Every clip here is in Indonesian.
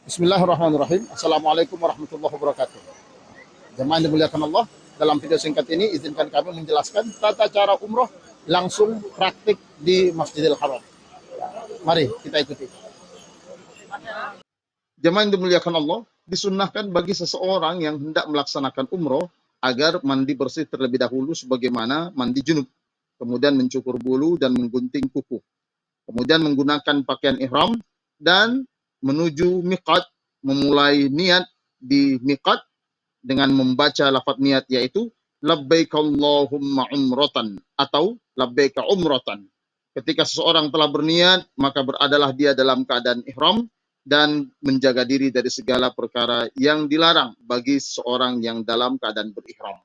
Bismillahirrahmanirrahim. Assalamualaikum warahmatullahi wabarakatuh. Jemaah yang dimuliakan Allah, dalam video singkat ini izinkan kami menjelaskan tata cara umroh langsung praktik di Masjidil Haram. Mari kita ikuti. Jemaah yang dimuliakan Allah, disunnahkan bagi seseorang yang hendak melaksanakan umroh agar mandi bersih terlebih dahulu sebagaimana mandi junub, kemudian mencukur bulu dan menggunting kuku, kemudian menggunakan pakaian ihram dan menuju miqat, memulai niat di miqat dengan membaca lafaz niat yaitu labbaik Allahumma umratan atau labbaik umratan. Ketika seseorang telah berniat, maka beradalah dia dalam keadaan ihram dan menjaga diri dari segala perkara yang dilarang bagi seseorang yang dalam keadaan berihram.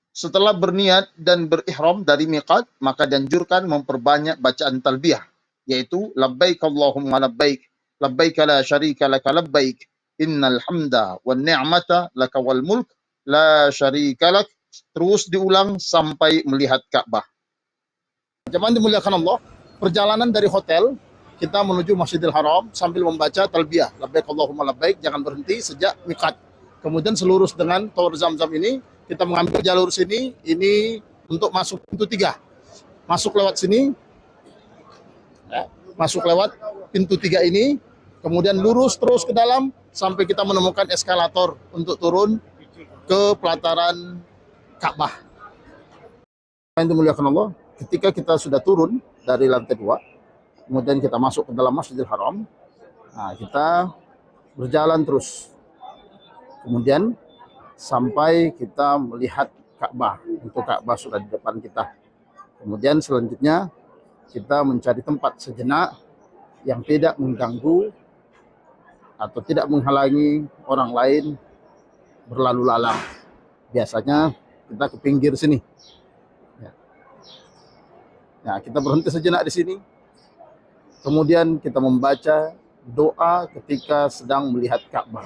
Setelah berniat dan berihram dari miqat, maka dianjurkan memperbanyak bacaan talbiyah, yaitu labbaik Allahumma labbaik, labbaik la syarika laka labbaik, innal hamda wan ni'mata laka wal mulk la syarika lak, terus diulang sampai melihat Ka'bah. Jemaah dimuliakan Allah, perjalanan dari hotel kita menuju Masjidil Haram sambil membaca talbiyah labbaik Allahumma labbaik, jangan berhenti sejak miqat. Kemudian selurus dengan Tower Zamzam ini, kita mengambil jalur sini, ini untuk masuk pintu 3. Masuk lewat sini, ya, masuk lewat pintu 3 ini, kemudian lurus terus ke dalam sampai kita menemukan eskalator untuk turun ke pelataran Ka'bah. Yang dimuliakan Allah, ketika kita sudah turun dari lantai 2, kemudian kita masuk ke dalam Masjidil Haram, nah, kita berjalan terus, kemudian sampai kita melihat Ka'bah. Untuk Ka'bah sudah di depan kita. Kemudian selanjutnya kita mencari tempat sejenak yang tidak mengganggu atau tidak menghalangi orang lain berlalu lalang. Biasanya kita ke pinggir sini. Nah, kita berhenti sejenak di sini. Kemudian kita membaca doa ketika sedang melihat Ka'bah.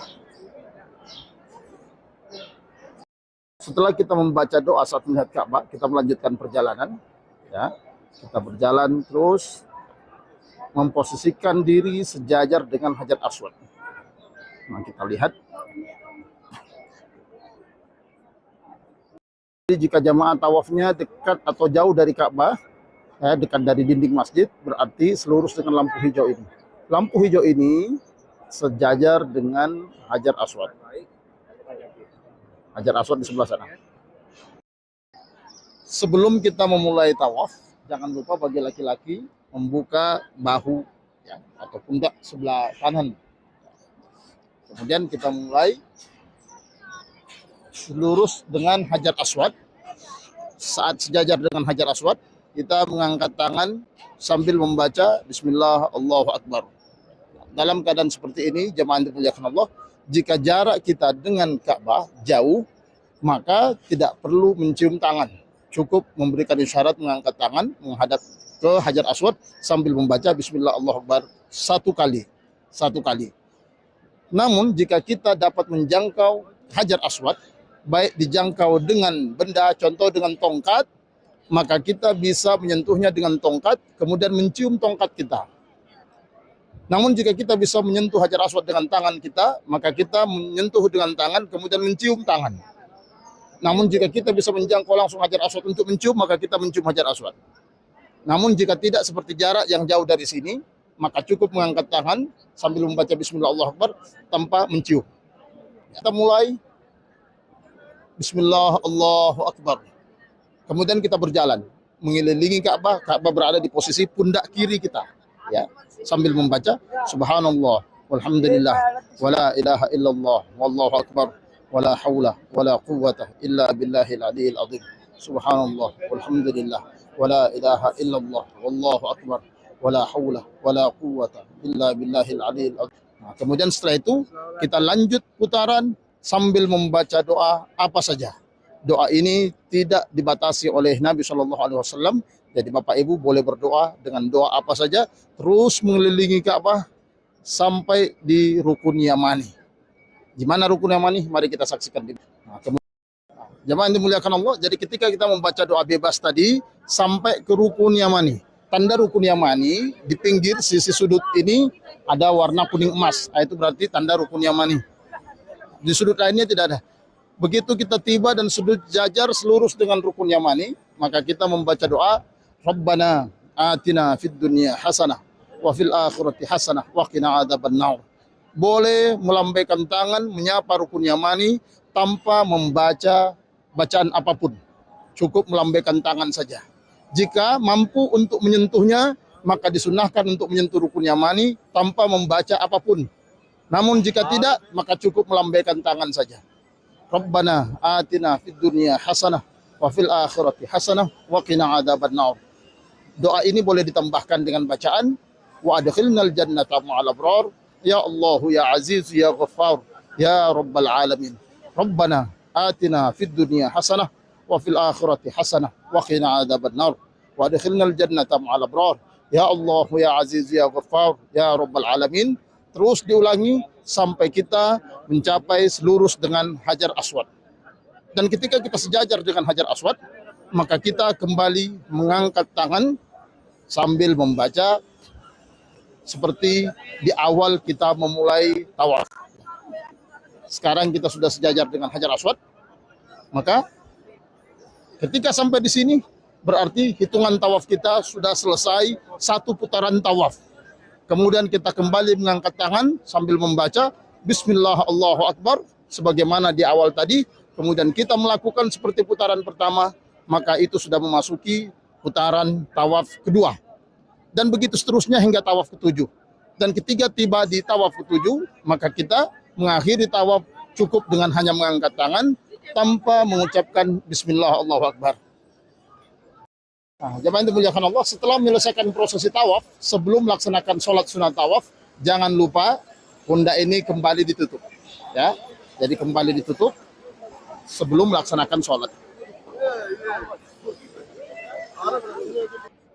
Setelah kita membaca doa saat melihat Ka'bah, kita melanjutkan perjalanan. Ya, kita berjalan terus memposisikan diri sejajar dengan Hajar Aswad. Nah, kita lihat. Jadi jika jamaah tawafnya dekat atau jauh dari Ka'bah, ya, dekat dari dinding masjid, berarti selurus dengan lampu hijau ini. Lampu hijau ini sejajar dengan Hajar Aswad. Hajar Aswad di sebelah sana. Sebelum kita memulai tawaf, jangan lupa bagi laki-laki membuka bahu, ya, atau pundak sebelah kanan. Kemudian kita mulai lurus dengan Hajar Aswad. Saat sejajar dengan Hajar Aswad, kita mengangkat tangan sambil membaca Bismillah Allahu Akbar. Dalam keadaan seperti ini, jemaah yang dimuliakan Allah, jika jarak kita dengan Ka'bah jauh, maka tidak perlu mencium tangan. Cukup memberikan isyarat mengangkat tangan menghadap ke Hajar Aswad sambil membaca Bismillah Allahu Akbar 1 kali. 1 kali. Namun jika kita dapat menjangkau Hajar Aswad, baik dijangkau dengan benda, contoh dengan tongkat, maka kita bisa menyentuhnya dengan tongkat, kemudian mencium tongkat kita. Namun jika kita bisa menyentuh Hajar Aswad dengan tangan kita, maka kita menyentuh dengan tangan, kemudian mencium tangan. Namun jika kita bisa menjangkau langsung Hajar Aswad untuk mencium, maka kita mencium Hajar Aswad. Namun jika tidak, seperti jarak yang jauh dari sini, maka cukup mengangkat tangan sambil membaca Bismillah Allahu Akbar tanpa mencium. Kita mulai Bismillah Allahu Akbar. Kemudian kita berjalan mengelilingi Ka'bah. Ka'bah berada di posisi pundak kiri kita, ya, sambil membaca Subhanallah walhamdulillah wala ilaha illallah wallahu akbar wala haula wala quwwata illa billahil aliyil azim. Subhanallah walhamdulillah wala ilaha illallah wallahu akbar wala haula wala quwwata illa billahil aliyil azim. Nah, kemudian setelah itu kita lanjut putaran sambil membaca doa apa saja. Doa ini tidak dibatasi oleh Nabi SAW. Jadi Bapak Ibu boleh berdoa dengan doa apa saja, terus mengelilingi Ka'bah sampai di rukun Yamani. Di mana rukun Yamani? Mari kita saksikan dulu. Nah, jemaah yang dimuliakan Allah, jadi ketika kita membaca doa bebas tadi sampai ke rukun Yamani. Tanda rukun Yamani di pinggir sisi sudut ini ada warna kuning emas. Nah, itu berarti tanda rukun Yamani. Di sudut lainnya tidak ada. Begitu kita tiba dan sudut jajar selurus dengan rukun Yamani, maka kita membaca doa, Rabbana atina fid dunya hasanah wa fil akhirati hasanah wa qina adzabannar. Boleh melambaikan tangan menyapa rukun Yamani tanpa membaca bacaan apapun. Cukup melambaikan tangan saja. Jika mampu untuk menyentuhnya, maka disunahkan untuk menyentuh rukun Yamani tanpa membaca apapun. Namun jika tidak, maka cukup melambaikan tangan saja. Rabbana atina fid dunya hasanah wa fil akhirati hasanah wa qina adzabannar. Doa ini boleh ditambahkan dengan bacaan wa adkhilnal jannata ma'al abrar ya Allah ya Aziz ya Ghaffar ya Rabbal alamin. Rabbana atina fid dunya hasanah wa fil akhirati hasanah wa qina adzabannar wa adkhilnal jannata ma'al abrar ya Allah ya Aziz ya Ghaffar ya Rabbal alamin. Terus diulangi sampai kita mencapai selurus dengan Hajar Aswad. Dan ketika kita sejajar dengan Hajar Aswad, maka kita kembali mengangkat tangan sambil membaca seperti di awal kita memulai tawaf. Sekarang kita sudah sejajar dengan Hajar Aswad, maka ketika sampai di sini berarti hitungan tawaf kita sudah selesai satu putaran tawaf. Kemudian kita kembali mengangkat tangan sambil membaca Bismillah Allahu Akbar sebagaimana di awal tadi. Kemudian kita melakukan seperti putaran pertama, maka itu sudah memasuki putaran tawaf kedua. Dan begitu seterusnya hingga tawaf ketujuh. Dan ketika tiba di tawaf ketujuh, maka kita mengakhiri tawaf cukup dengan hanya mengangkat tangan tanpa mengucapkan Bismillah Allahu Akbar. Nah, jemaah yang dimuliakan Allah, setelah menyelesaikan prosesi tawaf, sebelum melaksanakan sholat sunat tawaf, jangan lupa pundak ini kembali ditutup. Ya, jadi kembali ditutup sebelum melaksanakan sholat.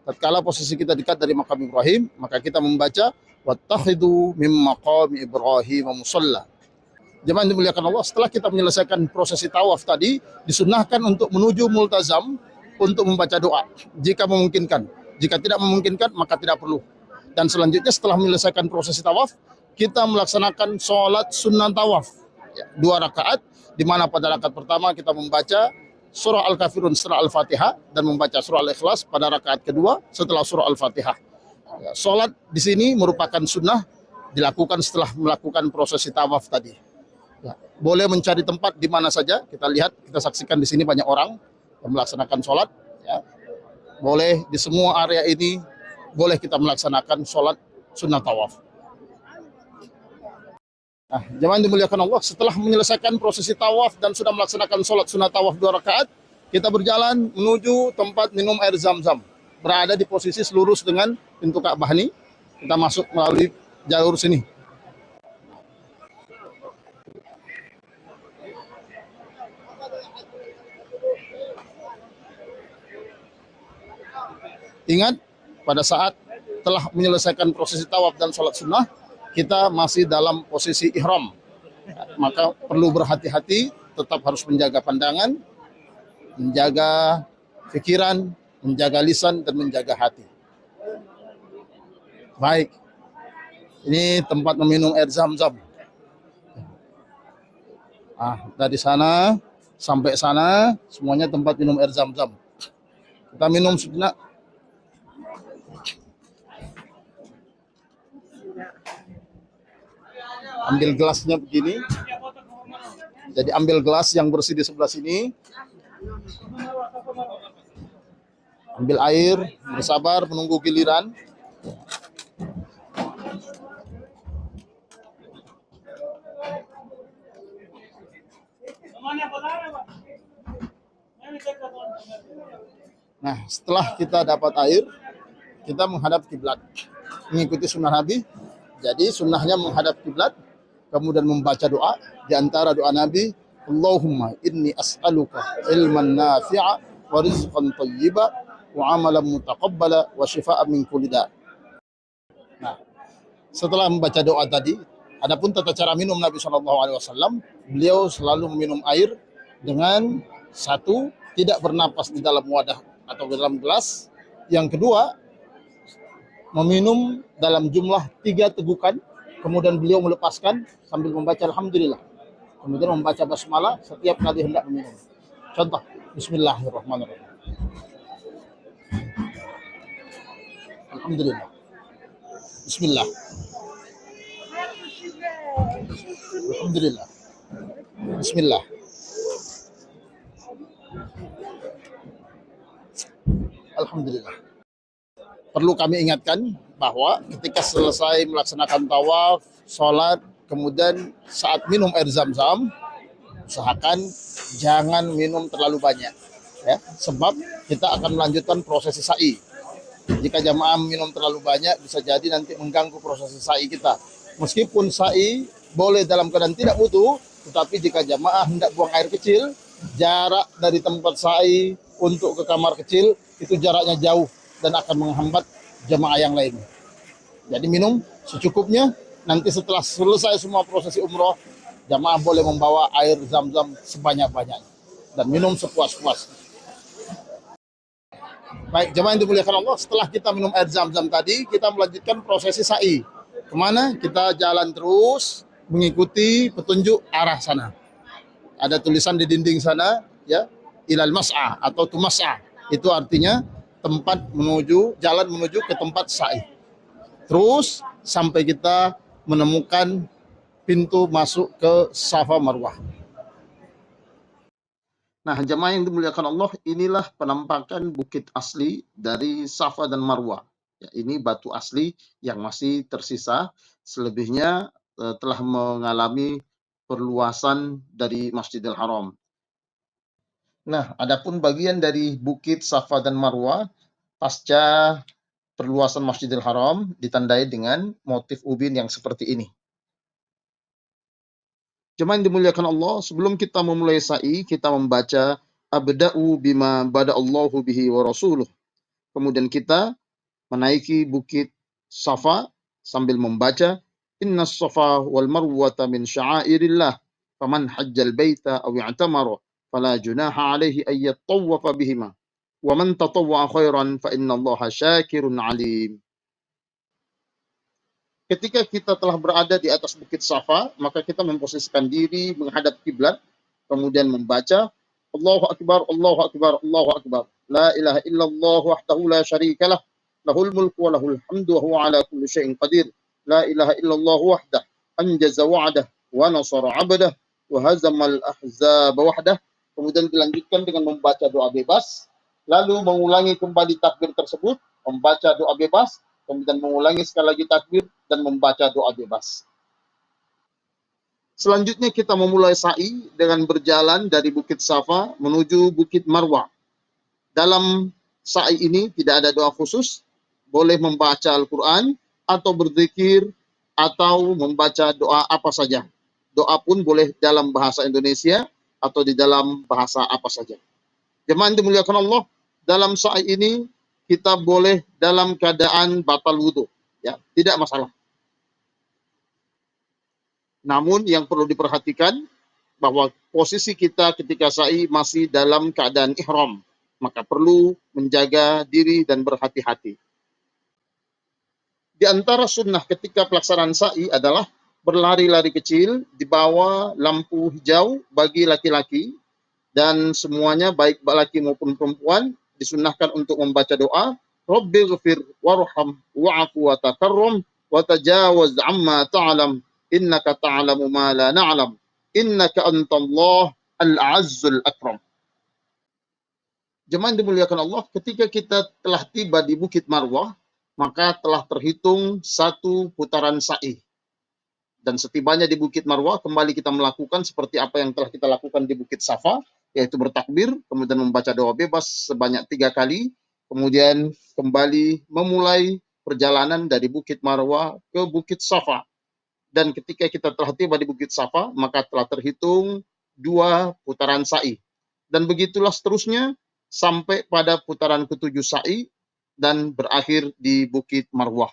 Tatkala posisi kita dekat dari makam Ibrahim, maka kita membaca wattakhidhu mim maqami Ibrahim musalla. Jemaah yang dimuliakan Allah, setelah kita menyelesaikan prosesi tawaf tadi, disunahkan untuk menuju multazam untuk membaca doa jika memungkinkan. Jika tidak memungkinkan, maka tidak perlu. Dan selanjutnya setelah menyelesaikan prosesi tawaf, kita melaksanakan sholat sunnah tawaf. 2 rakaat, di mana pada rakaat pertama kita membaca surah Al-Kafirun setelah Al-Fatihah dan membaca surah Al-Ikhlas pada rakaat kedua setelah surah Al-Fatihah. Sholat di sini merupakan sunnah dilakukan setelah melakukan prosesi tawaf tadi. Boleh mencari tempat di mana saja. Kita lihat, kita saksikan di sini banyak orang yang melaksanakan sholat. Ya. Boleh di semua area ini, boleh kita melaksanakan sholat sunnah tawaf. Nah, jemaah yang dimuliakan Allah, setelah menyelesaikan prosesi tawaf dan sudah melaksanakan sholat sunnah tawaf 2 rakaat, kita berjalan menuju tempat minum air Zam-Zam. Berada di posisi selurus dengan pintu Ka'bah ini. Kita masuk melalui jalur sini. Ingat, pada saat telah menyelesaikan prosesi tawaf dan sholat sunnah, kita masih dalam posisi ihram. Maka perlu berhati-hati, tetap harus menjaga pandangan, menjaga pikiran, menjaga lisan, dan menjaga hati. Baik, ini tempat meminum air Zam-Zam. Dari sana sampai sana, semuanya tempat minum air Zam-Zam. Kita minum sejenak. Ambil gelasnya begini. Jadi ambil gelas yang bersih di sebelah sini. Ambil air, bersabar menunggu giliran. Nah, setelah kita dapat air, kita menghadap kiblat. Mengikuti sunnah Nabi. Jadi sunnahnya menghadap kiblat, kemudian membaca doa. Di antara doa Nabi, Allahumma inni as'aluka ilman nafi'a wa rizqan thayyiba wa amalan mutaqabbala wa shifaan min kulli da'. Nah, setelah membaca doa tadi, adapun tata cara minum Nabi SAW, beliau selalu meminum air dengan satu, tidak bernapas di dalam wadah atau di dalam gelas. Yang kedua, meminum dalam jumlah 3 tegukan, kemudian beliau melepaskan sambil membaca Alhamdulillah. Kemudian membaca basmalah setiap kali hendak meminum. Contoh, Bismillahirrahmanirrahim. Alhamdulillah. Bismillah. Alhamdulillah. Bismillah. Alhamdulillah. Perlu kami ingatkan bahwa ketika selesai melaksanakan tawaf, sholat, kemudian saat minum air zam-zam, usahakan jangan minum terlalu banyak, ya, sebab kita akan melanjutkan prosesi sa'i. Jika jamaah minum terlalu banyak, bisa jadi nanti mengganggu prosesi sa'i kita. Meskipun sa'i boleh dalam keadaan tidak wudu, tetapi jika jamaah hendak buang air kecil, jarak dari tempat sa'i untuk ke kamar kecil itu jaraknya jauh dan akan menghambat jamaah yang lain. Jadi minum secukupnya. Nanti setelah selesai semua prosesi umroh, jamaah boleh membawa air zam-zam sebanyak-banyaknya dan minum sepuas-puasnya. Baik, jemaah yang dimuliakan Allah, setelah kita minum air zam-zam tadi, kita melanjutkan prosesi sa'i. Kemana? Kita jalan terus mengikuti petunjuk arah sana. Ada tulisan di dinding sana, ya, ilal mas'a atau tumas'a. Itu artinya tempat menuju, jalan menuju ke tempat sa'i. Terus sampai kita menemukan pintu masuk ke Safa Marwah. Nah, jemaah yang dimuliakan Allah, inilah penampakan bukit asli dari Safa dan Marwah. Ya, ini batu asli yang masih tersisa, selebihnya telah mengalami perluasan dari Masjidil Haram. Nah, adapun bagian dari bukit Safa dan Marwah pasca perluasan Masjidil Haram ditandai dengan motif ubin yang seperti ini. Jemaah yang dimuliakan Allah, sebelum kita memulai sa'i, kita membaca abda'u bima bada'allahu bihi wa rasuluh. Kemudian kita menaiki bukit Safa sambil membaca inna safa wal marwata min sya'airillah faman hajjal baita aw i'tamara fala junaha alaihi ay yattawwafa bihima wa man tatawwa'a khairan fa innallaha syakirun alim. Ketika kita telah berada di atas bukit Safa, maka kita memposisikan diri menghadap kiblat, kemudian membaca Allahu Akbar, Allahu Akbar, Allahu Akbar. La ilaha illallah wahdahu la syarikalah, lahul mulku wa lahul hamdu wa huwa ala kulli syai'in qadir. La ilaha illallah wahdah, anjaza wa'dah wa nasara 'abdah wa hazamal ahzaba wahdah. Kemudian dilanjutkan dengan membaca doa bebas, lalu mengulangi kembali takbir tersebut, membaca doa bebas, kemudian mengulangi sekali lagi takbir dan membaca doa bebas. Selanjutnya kita memulai sa'i dengan berjalan dari Bukit Safa menuju Bukit Marwah. Dalam sa'i ini tidak ada doa khusus, boleh membaca Al-Quran atau berzikir atau membaca doa apa saja. Doa pun boleh dalam bahasa Indonesia atau di dalam bahasa apa saja. Jemaah yang dimuliakan Allah, dalam sa'i ini kita boleh dalam keadaan batal wudu, ya, tidak masalah. Namun yang perlu diperhatikan bahwa posisi kita ketika sa'i masih dalam keadaan ihram, maka perlu menjaga diri dan berhati-hati. Di antara sunnah ketika pelaksanaan sa'i adalah berlari-lari kecil di bawah lampu hijau bagi laki-laki, dan semuanya baik laki maupun perempuan disunnahkan untuk membaca doa Rabbighfir warham wa'fu wa takarrum wa tajawaz amma ta'lam innaka ta'lamu ma la na'lam innaka antallah al-azzul akram. Jemaah yang dimuliakan Allah, ketika kita telah tiba di Bukit Marwah, maka telah terhitung 1 putaran sa'i. Dan setibanya di Bukit Marwah, kembali kita melakukan seperti apa yang telah kita lakukan di Bukit Safa, yaitu bertakbir, kemudian membaca doa bebas sebanyak 3 kali, kemudian kembali memulai perjalanan dari Bukit Marwah ke Bukit Safa. Dan ketika kita telah tiba di Bukit Safa, maka telah terhitung 2 putaran sa'i. Dan begitulah seterusnya sampai pada putaran ke-7 sa'i dan berakhir di Bukit Marwah.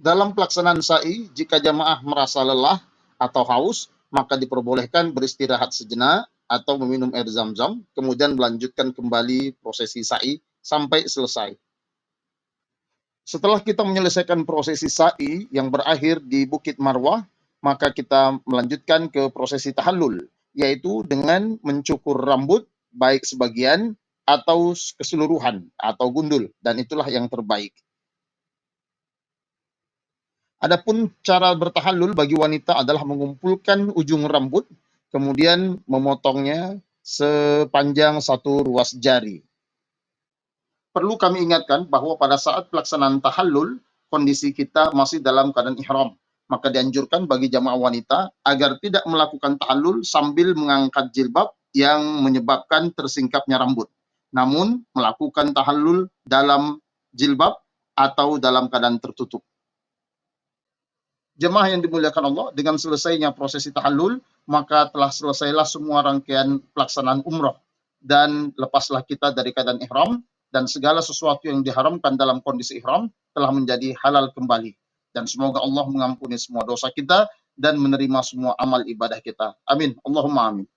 Dalam pelaksanaan sa'i, jika jamaah merasa lelah atau haus, maka diperbolehkan beristirahat sejenak atau meminum air zam-zam, kemudian melanjutkan kembali prosesi sa'i sampai selesai. Setelah kita menyelesaikan prosesi sa'i yang berakhir di Bukit Marwah, maka kita melanjutkan ke prosesi tahallul, yaitu dengan mencukur rambut, baik sebagian atau keseluruhan, atau gundul, dan itulah yang terbaik. Adapun cara bertahallul bagi wanita adalah mengumpulkan ujung rambut, kemudian memotongnya sepanjang satu ruas jari. Perlu kami ingatkan bahwa pada saat pelaksanaan tahallul, kondisi kita masih dalam keadaan ihram. Maka dianjurkan bagi jamaah wanita agar tidak melakukan tahallul sambil mengangkat jilbab yang menyebabkan tersingkapnya rambut. Namun, melakukan tahallul dalam jilbab atau dalam keadaan tertutup. Jemaah yang dimuliakan Allah, dengan selesainya prosesi tahallul, maka telah selesailah semua rangkaian pelaksanaan umroh. Dan lepaslah kita dari keadaan ihram, dan segala sesuatu yang diharamkan dalam kondisi ihram telah menjadi halal kembali. Dan semoga Allah mengampuni semua dosa kita dan menerima semua amal ibadah kita. Amin. Allahumma amin.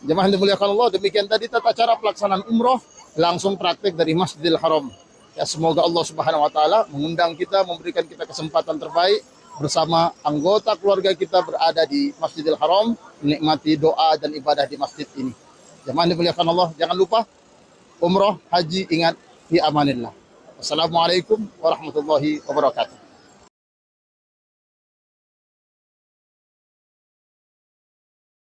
Jemaah yang dimuliakan Allah, demikian tadi tata cara pelaksanaan umroh langsung praktik dari Masjidil Haram. Ya, semoga Allah Subhanahu wa taala mengundang kita, memberikan kita kesempatan terbaik bersama anggota keluarga kita berada di Masjidil Haram, menikmati doa dan ibadah di masjid ini. Jemaah dimuliakan Allah, jangan lupa umroh, haji, ingat, fi amanillah. Wassalamualaikum warahmatullahi wabarakatuh.